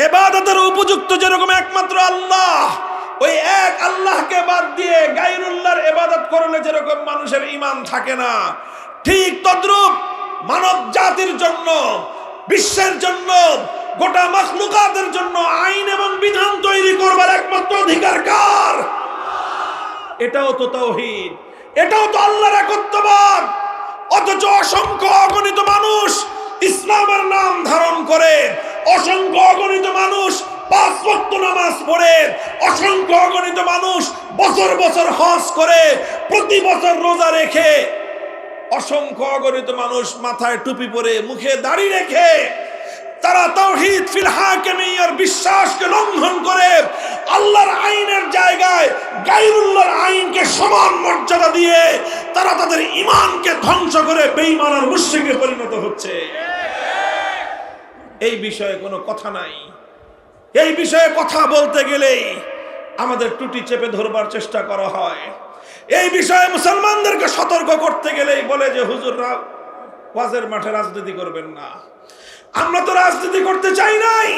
ইবাদতের উপযুক্ত যেরকম একমাত্র আল্লাহ, ওই এক আল্লাহকে বাদ দিয়ে গায়রুল্লাহর ইবাদত করলে যেরকম মানুষের ঈমান থাকে না, ঠিক তদ্রূপ মানব জাতির জন্য, বিশ্বের জন্য, গোটা মাখলুকাতের জন্য আইন এবং বিধান তৈরি করবার একমাত্র অধিকার কার? এটাও তো তাওহীদ, এটাও তো আল্লাহর একত্ববাদ। অথচ অসংখ্য অগণিত মানুষ ইসলামের নাম ধারণ করে, অসংখ্য অগণিত মানুষ 5 ওয়াক্ত নামাজ পড়ে, অসংখ্য অগণিত মানুষ বছর বছর হজ করে, প্রতি বছর রোজা রেখে, অসংখ্য অগণিত মানুষ মাথায় টুপি পরে, মুখে দাড়ি রেখে, তারা তাওহীদ ফিল হাকিমিয়্যার বিশ্বাসকে লঙ্ঘন করে আল্লাহর আইনের জায়গায় গায়রুল্লাহর আইনকে সমান মর্যাদা দিয়ে তারা তাদের ঈমানকে ধ্বংস করে বেঈমান আর মুশরিকে পরিণত হচ্ছে। এই বিষয়ে কোনো কথা নাই। এই বিষয়ে কথা বলতে গেলেই আমাদের টুটি চেপে ধরবার চেষ্টা করা হয়। এই বিষয়ে মুসলমানদেরকে সতর্ক করতে গেলেই বলে যে হুজুররা ওয়াজের মাঠে রাজনীতি করবেন না। আমরা তো রাজনীতি করতে চাই নাই,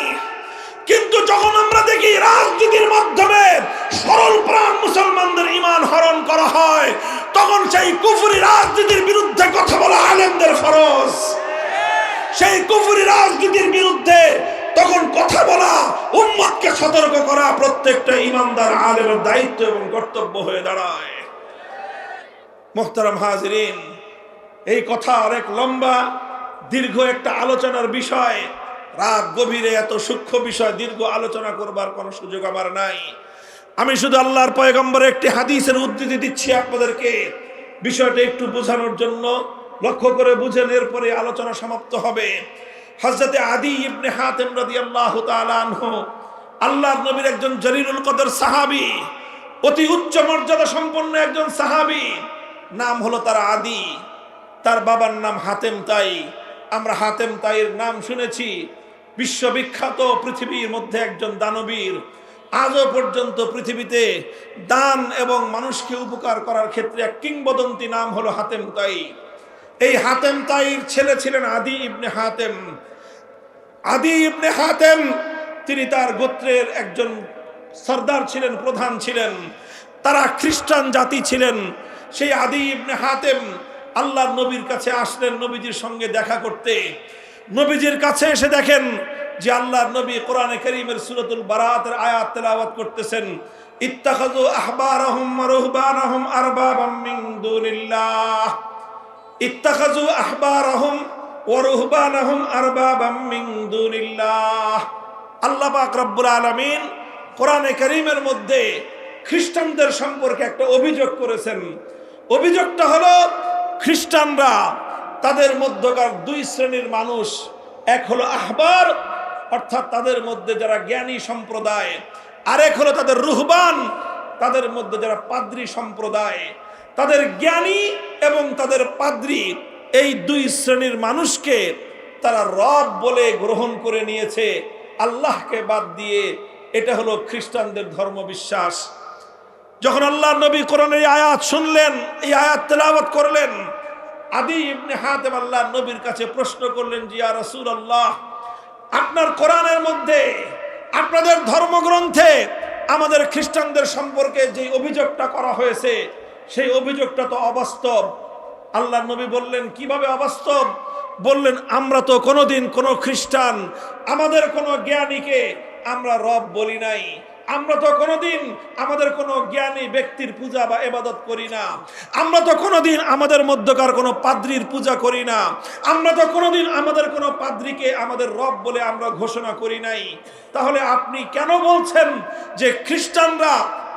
কিন্তু যখন আমরা দেখি রাজনীতির মাধ্যমে সরল প্রাণ মুসলমানদের ঈমান হরণ করা হয়, তখন সেই কুফরি রাজনীতির বিরুদ্ধে কথা বলা আলেমদের ফরজ। সেই কুফরি রাজনীতির বিরুদ্ধে তখন কথা বলা, উম্মতকে সতর্ক করা প্রত্যেকটা ঈমানদার আলেমের দায়িত্ব এবং কর্তব্য হয়ে দাঁড়ায়। মুহতারাম হাজিরিন, এই কথা অনেক লম্বা দীর্ঘ একটা আলোচনার বিষয়। রাত গভীরে এত সূক্ষ্ম বিষয় দীর্ঘ আলোচনা করবার কোনো সুযোগ আমার নাই। আমি শুধু আল্লাহর পয়গম্বরের একটি হাদিসের উদ্ধৃতি দিচ্ছি আপনাদেরকে, বিষয়টা একটু বোঝানোর জন্য। লক্ষ্য করে বুঝেন, এরপরে আলোচনা সমাপ্ত হবে। হযরতে আদী ইবনে হাতেম রাদিয়াল্লাহু তাআলা আনহু আল্লাহর নবীর একজন জলিলুল কদর সাহাবী, অতি উচ্চ মর্যাদা সম্পন্ন একজন সাহাবী। নাম হলো তার আদী, তার বাবার নাম হাতেম তাই। আমরা হাতেম তাইয়ের নাম শুনেছি, বিশ্ববিখ্যাত, পৃথিবীর মধ্যে একজন দানবীর। আজও পর্যন্ত পৃথিবীতে দান এবং মানুষকে উপকার করার ক্ষেত্রে এক কিংবদন্তি নাম হলো হাতেম তাই। এই হাতেম তাইর ছেলে ছিলেন আদী ইবনে হাতেম। আদী ইবনে হাতেম তিনি তার গোত্রের একজন সর্দার ছিলেন, প্রধান ছিলেন। তারা খ্রিস্টান জাতি ছিলেন। সেই আদী ইবনে হাতেম আল্লাহর নবীর কাছে আসলেন নবীজির সঙ্গে দেখা করতে। নবীজির কাছে এসে দেখেন যে আল্লাহর নবী কোরআনে কারীমের সূরাতুল বারাতের আয়াত তেলাওয়াত করতেছেন। ইত্তাখাযু আহবারাহুম ওয়া রুহবানাহুম আরবাবাম মিন দুনিল্লাহ, ইত্তাখাযু আহবারাহুম ওয়া রুহবানাহুম আরবাবাম মিন দুনিল্লাহ। আল্লাহ পাক রব্বুল আলামিন কোরআনে কারীমের মধ্যে খ্রিস্টানদের সম্পর্কে একটা অভিযোগ করেছেন। অভিযোগটা হলো, খ্রিস্টানরা তাদের মধ্যকার 2 শ্রেণীর মানুষ। এক হলো আহবার, অর্থাৎ তাদের মধ্যে যারা জ্ঞানী সম্প্রদায়, আরেক হলো তাদের রুহবান, তাদের মধ্যে যারা পাদ্রী সম্প্রদায়। তাদের জ্ঞানী এবং তাদের পাদ্রী, এই 2 শ্রেণীর মানুষকে তারা রব বলে গ্রহণ করে নিয়েছে, আল্লাহকে বাদ দিয়ে। এটা হলো খ্রিস্টানদের ধর্মবিশ্বাস। যখন আল্লাহর নবী কোরআনের আয়াত শুনলেন, এই আয়াত তেলাওয়াত করলেন, আদী ইবনে হাতেম আল্লাহর নবীর কাছে প্রশ্ন করলেন, যে ইয়া রাসূলুল্লাহ, আপনার কোরআনের মধ্যে, আপনাদের ধর্মগ্রন্থে আমাদের খ্রিস্টানদের সম্পর্কে যে অভিযোগটা করা হয়েছে, সেই অভিযোগটা তো অবাস্তব। আল্লাহর নবী বললেন, কিভাবে অবাস্তব? বললেন, আমরা তো কোনোদিন কোনো খ্রিস্টান, আমাদের কোনো জ্ঞানীকে আমরা রব বলি নাই। আমরা তো কোনোদিন আমাদের কোনো জ্ঞানী ব্যক্তির পূজা বা ইবাদত করি না। আমরা তো কোনোদিন আমাদের মধ্যকার কোনো পাদ্রীর পূজা করি না। আমরা তো কোনোদিন আমাদের কোনো পাদ্রীকে আমাদের রব বলে আমরা ঘোষণা করি নাই। তাহলে আপনি কেন বলছেন যে খ্রিস্টানরা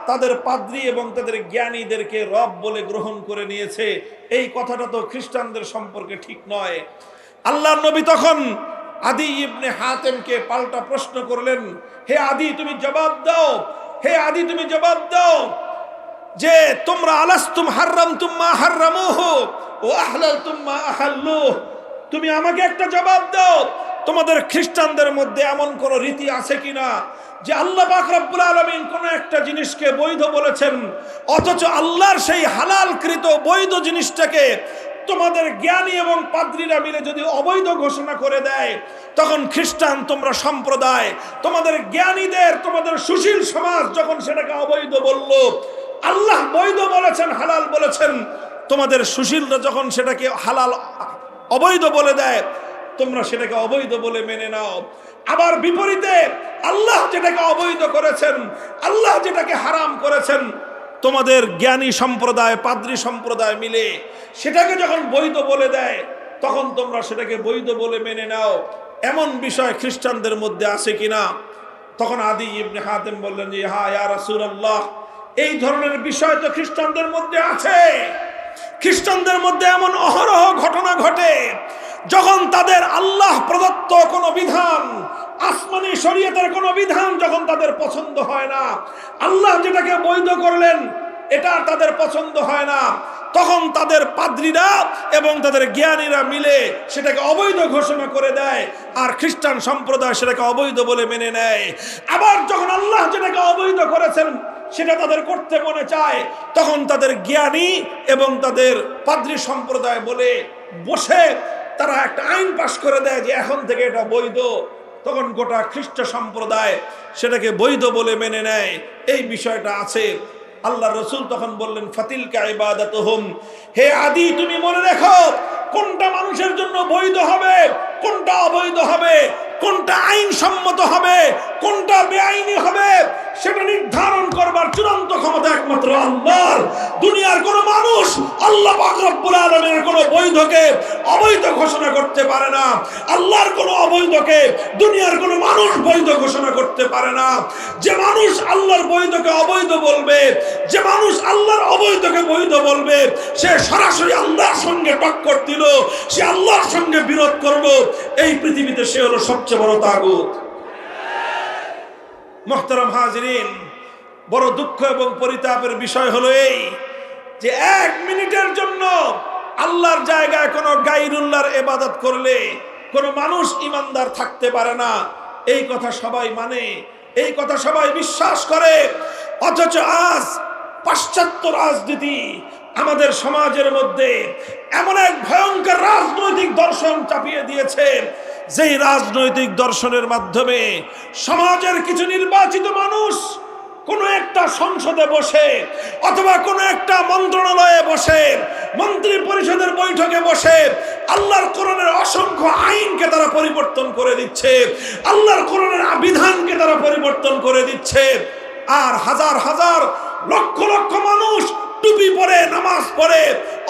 তাদের পাদ্রী এবং তাদের জ্ঞানীদেরকে রব বলে গ্রহণ করে নিয়েছে? এই কথাটা তো খ্রিস্টানদের সম্পর্কে ঠিক নয়। আল্লাহর নবী তখন আদী ইবনে হাতেমকে পাল্টা প্রশ্ন করলেন, হে আদী, তুমি জবাব দাও। হে আদী, তুমি জবাব দাও যে তোমরা আলাস্তুম হাররামতুম মা হাররামুহু ওয়া আহলালতুম মা আহাল্লুহু। তুমি আমাকে একটা জবাব দাও, তোমাদের খ্রিস্টানদের মধ্যে এমন কোন রীতি আছে কিনা যে আল্লাহ পাক রব্বুল আলামিন কোন একটা জিনিসকে বৈধ বলেছেন, অথচ আল্লাহর সেই হালালকৃত বৈধ জিনিসটাকে তোমাদের জ্ঞানী এবং পাদ্রীরা মিলে যদি অবৈধ ঘোষণা করে দেয়, তখন খ্রিস্টান তোমরা সম্প্রদায়, তোমাদের জ্ঞানীদের, তোমাদের সুশীল সমাজ যখন সেটাকে অবৈধ বলল, আল্লাহ বৈধ বলেছেন, হালাল বলেছেন, তোমাদের সুশীলরা যখন সেটাকে হালাল অবৈধ বলে দেয়, তোমরা সেটাকে অবৈধ বলে মেনে নাও। আবার বিপরীতে আল্লাহ যেটাকে অবৈধ করেছেন, আল্লাহ যেটাকে হারাম করেছেন, তোমাদের জ্ঞানী সম্প্রদায়, পাদ্রী সম্প্রদায় মিলে সেটাকে যখন বৈধ বলে দেয়, তখন তোমরা সেটাকে বৈধ বলে মেনে নাও। এমন বিষয় খ্রিস্টানদের মধ্যে আছে কিনা? তখন আদি ইবনে হাতেম বললেন যে হ্যাঁ ইয়া রাসূলুল্লাহ, এই ধরনের বিষয় তো খ্রিস্টানদের মধ্যে আছে। খ্রিস্টানদের মধ্যে এমন অহরহ ঘটনা ঘটে, যখন তাদের আল্লাহ প্রদত্ত কোনো বিধান, আসমানি শরীয়তের কোনো বিধান যখন তাদের পছন্দ হয় না, আল্লাহ যেটাকে বৈধ করলেন এটা তাদের পছন্দ হয় না, তখন তাদের পাদ্রীরা এবং তাদের জ্ঞানীরা মিলে সেটাকে অবৈধ ঘোষণা করে দেয়, আর খ্রিস্টান সম্প্রদায় সেটাকে অবৈধ বলে মেনে নেয়। আবার যখন আল্লাহ যেটাকে অবৈধ করেছেন সেটা তাদের করতে মনে চায়, তখন তাদের জ্ঞানী এবং তাদের পাদ্রী সম্প্রদায় বলে বসে তারা একটা আইন পাশ করে দেয় যে এখন থেকে এটা বৈধ। তখন গোটা খ্রিস্ট সম্প্রদায় সেটাকে বৈধ বলে মেনে নেয়। এই বিষয়টা আছে। আল্লাহ রসুল তখন বললেন ফাতিলকা ইবাদাতুহুম, হে আদি তুমি মনে রেখো কোনটা মানুষের জন্য বৈধ হবে, কোনটা অবৈধ হবে, কোনটা আইন সম্মত হবে, কোনটা বেআইনি হবে, সেটা নির্ধারণ করবার চূড়ান্ত ক্ষমতা একমাত্র আল্লাহর। দুনিয়ার কোন মানুষ আল্লাহ পাক রব্বুল আলামিনের কোন বৈধকে অবৈধ ঘোষণা করতে পারে না। আল্লাহর কোন অবৈধকে দুনিয়ার কোন মানুষ বৈধ ঘোষণা করতে পারে না। যে মানুষ আল্লাহর বৈধকে অবৈধ বলবে, যে মানুষ আল্লাহর অবৈধকে বৈধ বলবে, সে সরাসরি আল্লাহর সঙ্গে টক্কর দিল, সে আল্লাহর সঙ্গে বিরোধ করলো। এই পৃথিবীতে সে হলো সবচেয়ে বড় তাগুত। মুহতারাম হাজিরিন, বড় দুঃখ এবং পরিতাপের বিষয় হলো এই যে 1 মিনিটের জন্য আল্লাহর জায়গায় কোনো গায়রুল্লাহর ইবাদত করলে কোনো মানুষ ইমানদার থাকতে পারে না। এই কথা সবাই মানে, এই কথা সবাই বিশ্বাস করে। অথচ আজ পাশ্চাত্য রাজনীতি আমাদের সমাজের মধ্যে এমন এক ভয়ঙ্কর রাজনৈতিক দর্শন চাপিয়ে দিয়েছে, যেই রাজনৈতিক দর্শনের মাধ্যমে সমাজের কিছু নির্বাচিত মানুষ কোনো একটা সংসদে বসে অথবা কোনো একটা মন্ত্রণালয়ে বসে, মন্ত্রী পরিষদের বৈঠকে বসে আল্লাহর কোরআনের অসংখ্য আইনকে তারা পরিবর্তন করে দিচ্ছে, আল্লাহর কোরআনের বিধানকে তারা পরিবর্তন করে দিচ্ছে। আর হাজার হাজার লক্ষ লক্ষ মানুষ টুপি পরে নামাজ পড়ে,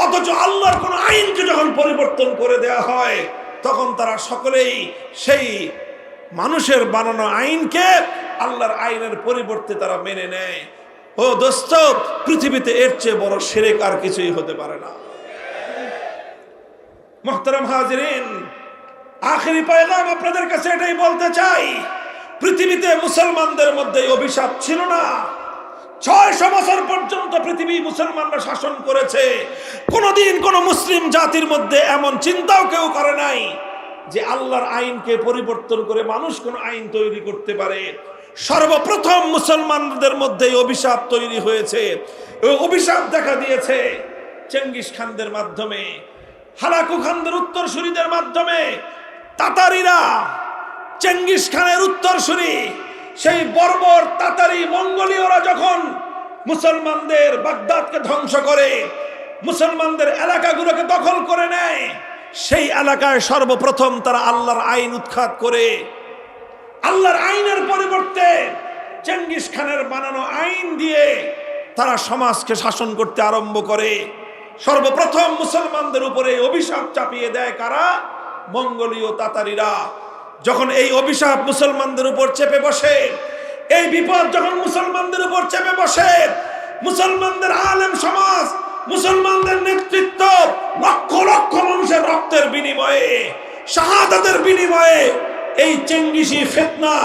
অথচ আল্লাহর কোন আইনকে যখন পরিবর্তন করে দেওয়া হয়, তখন তারা সকলেই সেই মানুষের বানানো আইনকে আল্লাহর আইনের পরিবর্তে তারা মেনে নেয়। ও দোস্ত, পৃথিবীতে এর চেয়ে বড় শিরক আর কিছুই হতে পারে না। মুহতারাম হাজিরিন, আখেরি পয়গাম আপনাদের কাছে এটাই বলতে চাই, পৃথিবীতে মুসলমানদের মধ্যে অভিশাপ ছিল না। 600 বছর পর্যন্ত পৃথিবী মুসলমানরা শাসন করেছে। কোনদিন কোন মুসলিম জাতির মধ্যে এমন চিন্তাও কেউ করে নাই যে আল্লাহর আইনকে পরিবর্তন করে মানুষ কোন আইন তৈরি করতে পারে। সর্বপ্রথম মুসলমানদের মধ্যে অভিশাপ তৈরি হয়েছে। অভিশাপ দেখা দিয়েছে চেঙ্গিস খানদের মাধ্যমে, হালাকু খানদের উত্তরসূরিদের মাধ্যমে। তাতারিরা চেঙ্গিস খানের উত্তরসূরি, সেই বর্বর তাতারি মঙ্গোলীয়রা যখন মুসলমানদের বাগদাদকে ধ্বংস করে, মুসলমানদের এলাকাগুলোকে দখল করে নেয়, সেই এলাকায় সর্বপ্রথম তারা আল্লাহর আইন উৎখাত করে আল্লাহর আইনের পরিবর্তে চেঙ্গিস খানের বানানো আইন দিয়ে তারা সমাজকে শাসন করতে আরম্ভ করে। সর্বপ্রথম মুসলমানদের উপরে অভিশাপ চাপিয়ে দেয় কারা? মঙ্গোলীয় তাতারিরা। যখন এই অভিশাপ মুসলমানদের উপর চেপে বসে, এই বিপদ যখন মুসলমানদের উপর চেপে বসে, মুসলমানদের আলেম সমাজ, মুসলমানদের নেতৃত্ব লক্ষ লক্ষ মানুষের রক্তের বিনিময়ে, শাহাদাতের বিনিময়ে এই চেঙ্গিসি ফিতনা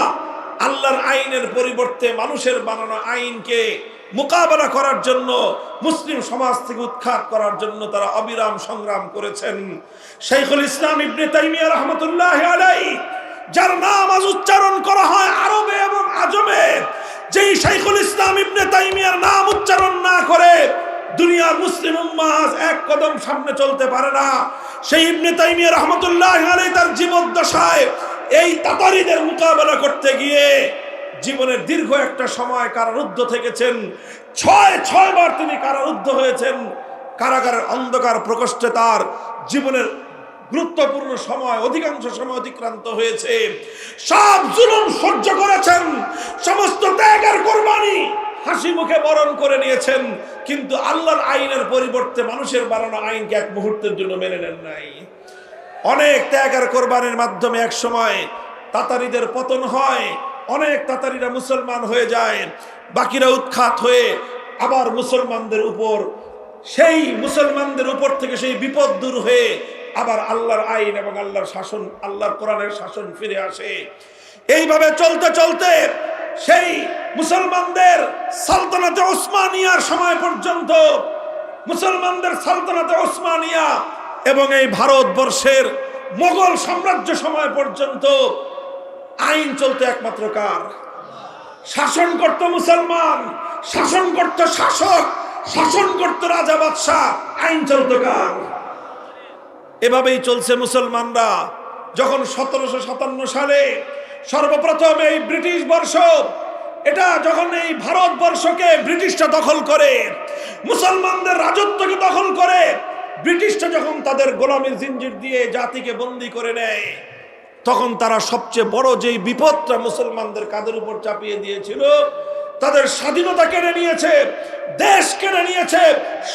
আল্লাহর আইনের পরিবর্তে মানুষের বানানো আইনকে মোকাবেলা করার জন্য, মুসলিম সমাজ থেকে উৎখাত করার জন্য তারা অবিরাম সংগ্রাম করেছেন। শাইখুল ইসলাম ইবনে তাইমিয়া রাহমাতুল্লাহি আলাইহি, যার নাম আজ উচ্চারণ করা হয় আরবে এবং আজমে, যেই শাইখুল ইসলাম ইবনে তাইমিয়ার নাম উচ্চারণ না করে দুনিয়া দুনিয়ার মুসলিম উম্মাহ এক কদম সামনে চলতে পারে না। সেই ইবনে তাইমিয়া রাহমাতুল্লাহি আলাইহি তার জীবদ্দশায় এই তাতারীদের মোকাবেলা করতে গিয়ে জীবনের দীর্ঘ একটা সময় কারারুদ্ধ থেকেছেন। ছয় বার তিনি কারারুদ্ধ হয়েছেন। কারাগারের অন্ধকার প্রকোষ্ঠে তার জীবনের গুরুত্বপূর্ণ সময়, অধিকাংশ সময় অতিক্রান্ত হয়েছে। সব জুলুম সহ্য করেছেন, সমস্ত ত্যাগের কুরবানি হাসি মুখে বরণ করে নিয়েছেন, কিন্তু আল্লাহর আইনের পরিবর্তে মানুষের বানানো আইনকে এক মুহূর্তের জন্য মেনে নেন নাই। অনেক ত্যাগের কোরবানির মাধ্যমে এক সময় তাতারীদের পতন হয়, অনেক তাতারীরা মুসলমান হয়ে যায়, বাকিরা উৎখাত হয়ে আবার মুসলমানদের উপর থেকে সেই বিপদ দূর হয়ে আবার আল্লাহর আইন এবং আল্লাহর শাসন, আল্লাহর কোরআনের শাসন ফিরে আসে। এইভাবে চলতে চলতে সেই মুসলমানদের সালতানাতে ওসমানিয়ার সময় পর্যন্ত, মুসলমানদের সালতানাতে ওসমানিয়া এবং এই ভারতবর্ষের মোগল সাম্রাজ্য সময় পর্যন্ত আইন চলতে একমাত্র কার? শাসন করত মুসলমান, শাসন করত শাসক, শাসন করত রাজা বাদশাহ, আইন চলত কার? এভাবেই চলছে মুসলমানরা। যখন 1757 সালে সর্বপ্রথম এই ব্রিটিশ বর্ষ, এটা যখন এই ভারতবর্ষকে ব্রিটিশরা দখল করে, মুসলমানদের রাজত্বকে দখল করে, ব্রিটিশরা যখন তাদের গোলামির জিঞ্জির দিয়ে জাতিকে বন্দী করে নেয়, তখন তারা সবচেয়ে বড় যেই বিপদটা মুসলমানদের কাঁধের উপর চাপিয়ে দিয়েছিল, তাদের স্বাধীনতা কেড়ে নিয়েছে, দেশ কেড়ে নিয়েছে,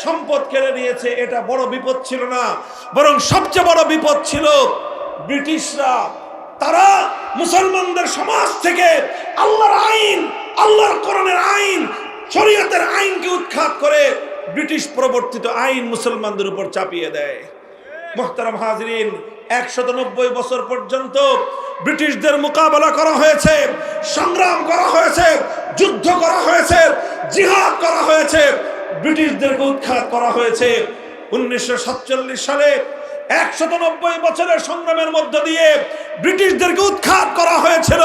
সম্পদ কেড়ে নিয়েছে, এটা বড় বিপদ ছিল না। বরং সবচেয়ে বড় বিপদ ছিল ব্রিটিশরা। তারা মুসলমানদের সমাজ থেকে আল্লাহর আইন, আল্লাহর কোরআনের আইন, শরীয়তের আইনকে উৎখাত করে ব্রিটিশ প্রবর্তিত আইন মুসলমানদের উপর চাপিয়ে দেয়। মুহতারাম হাজরিন, 190 বছর পর্যন্ত ব্রিটিশদের মোকাবেলা করা হয়েছে, সংগ্রাম করা হয়েছে, যুদ্ধ করা হয়েছে, জিহাদ করা হয়েছে, ব্রিটিশদেরকে উৎখাত করা হয়েছে। 1947 সালে 190 বছরের সংগ্রামের মধ্য দিয়ে ব্রিটিশদেরকে উৎখাত করা হয়েছিল।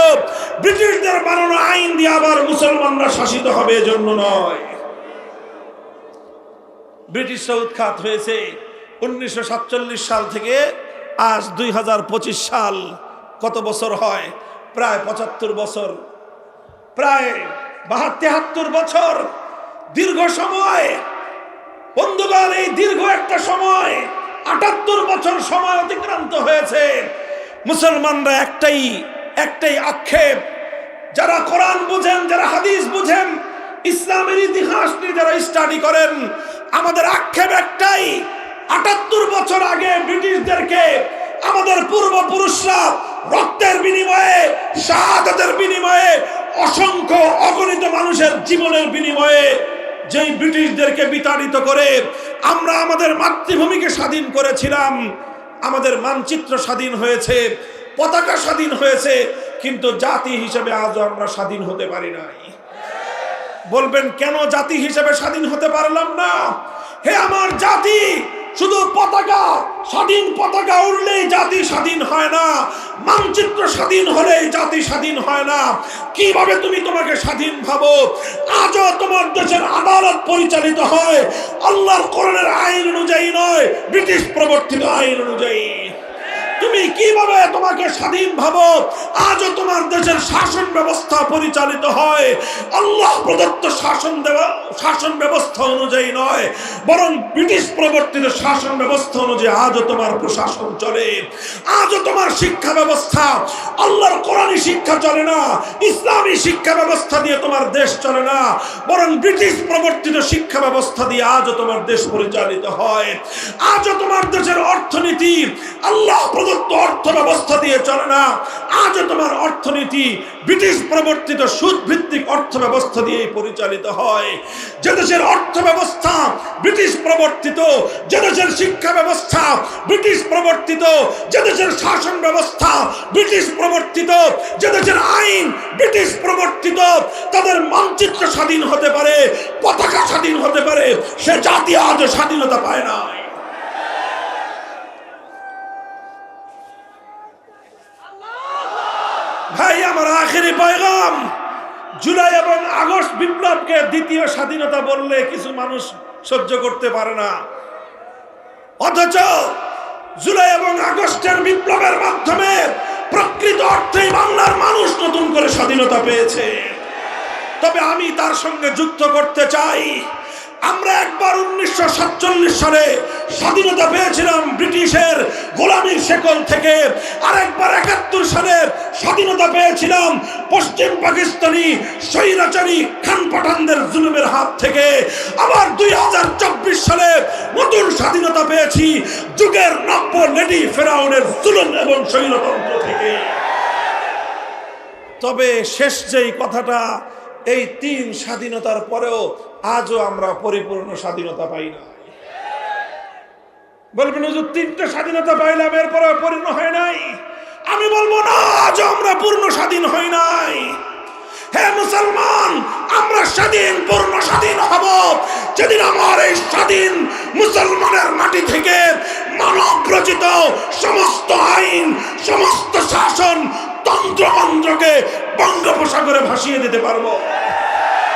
ব্রিটিশদের বানানো আইন দিয়ে আবার মুসলমানরা শাসিত হবে এজন্য নয়। ব্রিটিশরা উৎখাত হয়েছে 1947 সাল থেকে আজ 2025 সাল, কত বছর হয়? প্রায় 75 বছর, প্রায় 73 বছর, দীর্ঘ সময়। বন্ধুগণ, এই দীর্ঘ একটা সময়, 78 বছর সময় অতিক্রান্ত হয়েছে। মুসলমানরা একটাই আক্ষেপ, যারা কোরআন বুঝেন, যারা হাদিস বুঝেন, ইসলামের ইতিহাস নিয়ে যারা স্টাডি করেন, আমাদের আক্ষেপ একটাই, 78 বছর আগে ব্রিটিশদেরকে আমাদের পূর্বপুরুষরা রক্তের বিনিময়ে, শাহাদাতের বিনিময়ে, অসংখ্য অগণিত মানুষের জীবনের বিনিময়ে যেই ব্রিটিশদেরকে বিতাড়িত করে আমরা আমাদের মাতৃভূমিকে স্বাধীন করেছিলাম, আমাদের মানচিত্র স্বাধীন হয়েছে, পতাকা স্বাধীন হয়েছে, কিন্তু জাতি হিসেবে আজও আমরা স্বাধীন হতে পারি নাই। বলবেন কেন জাতি হিসেবে স্বাধীন হতে পারলাম না? হে আমার জাতি, শুধু পতাকা, স্বাধীন পতাকা উড়লেই জাতি স্বাধীন হয় না, মানচিত্র স্বাধীন হলেই জাতি স্বাধীন হয় না। কিভাবে তুমি তোমাকে স্বাধীন ভাবো? আজও তোমার দেশের আদালত পরিচালিত হয় আল্লাহর কোরআনের আইন অনুযায়ী নয়, ব্রিটিশ প্রবর্তিত আইন অনুযায়ী। তুমি কিভাবে তোমাকে স্বাধীন ভাবো? আজও তোমার দেশের শাসন ব্যবস্থা পরিচালিত হয় আল্লাহ প্রদত্ত শাসন ব্যবস্থা অনুযায়ী নয়, বরং ব্রিটিশ প্রবর্তিত শাসন ব্যবস্থা অনুযায়ী আজও তোমার প্রশাসন চলে। আজও তোমার শিক্ষা ব্যবস্থা আল্লাহর কোরআনী শিক্ষা চলে না, ইসলামী শিক্ষা ব্যবস্থা দিয়ে তোমার দেশ চলে না, বরং ব্রিটিশ প্রবর্তিত শিক্ষা ব্যবস্থা দিয়ে আজও তোমার দেশ পরিচালিত হয়। আজও তোমার দেশের অর্থনীতি আল্লাহ প্রদত্ত অর্থ ব্যবস্থা দিয়ে চলে না, আজও তোমার অর্থনীতি ব্রিটিশ প্রবর্তিত সুদ ভিত্তিক অর্থ ব্যবস্থা দিয়ে পরিচালিত হয়। যে দেশের অর্থ ব্যবস্থা ব্রিটিশ প্রবর্তিত, যে দেশের শিক্ষা ব্যবস্থা ব্রিটিশ প্রবর্তিত, যে দেশের শাসন ব্যবস্থা ব্রিটিশ প্রবর্তিত, যে দেশের আইন ব্রিটিশ প্রবর্তিত, তাদের মানচিত্র স্বাধীন হতে পারে, পতাকা স্বাধীন হতে পারে, সে জাতি আজও স্বাধীনতা পায় না। ভাই আমার, আখেরি পয়গাম, জুলাই এবং আগস্ট বিপ্লবকে দ্বিতীয় স্বাধীনতা বললে কিছু মানুষ সহ্য করতে পারে না। অথচ জুলাই এবং আগস্টের বিপ্লবের মাধ্যমে প্রকৃত অর্থেই বাংলার মানুষ নতুন করে স্বাধীনতা পেয়েছে। তবে আমি তার সঙ্গে যুক্ত করতে চাই, আমরা একবার 1947 সালে স্বাধীনতা পেয়েছিলাম ব্রিটিশের গোলামির শেকল থেকে, আরেকবার 71 সালে স্বাধীনতা পেয়েছিলাম পশ্চিম পাকিস্তানি স্বৈরাচারী খান পাঠানদের জুলুমের হাত থেকে, আবার 2024 সালে নতুন স্বাধীনতা পেয়েছি যুগের নব্য লেডি ফেরাউনের জুলুম এবং স্বৈরতন্ত্র থেকে। তবে শেষ যেই কথাটা, এই 3 স্বাধীনতার পরেও আজও আমরা পরিপূর্ণ স্বাধীনতা পাই না। বলবেন হুজুর 3টা স্বাধীনতা পাইলাম এরপরে পরিপূর্ণ হয় নাই। আমি বলবো না, আজও আমরা পূর্ণ স্বাধীন হই নাই। হে মুসলমান, আমরা স্বাধীন, পূর্ণ স্বাধীন হব যেদিন আমার এই স্বাধীন মুসলমানের মাটি থেকে মানব রচিত সমস্ত আইন, সমস্ত শাসন তন্ত্র মন্ত্রকে বঙ্গোপসাগরে ভাসিয়ে দিতে পারবো।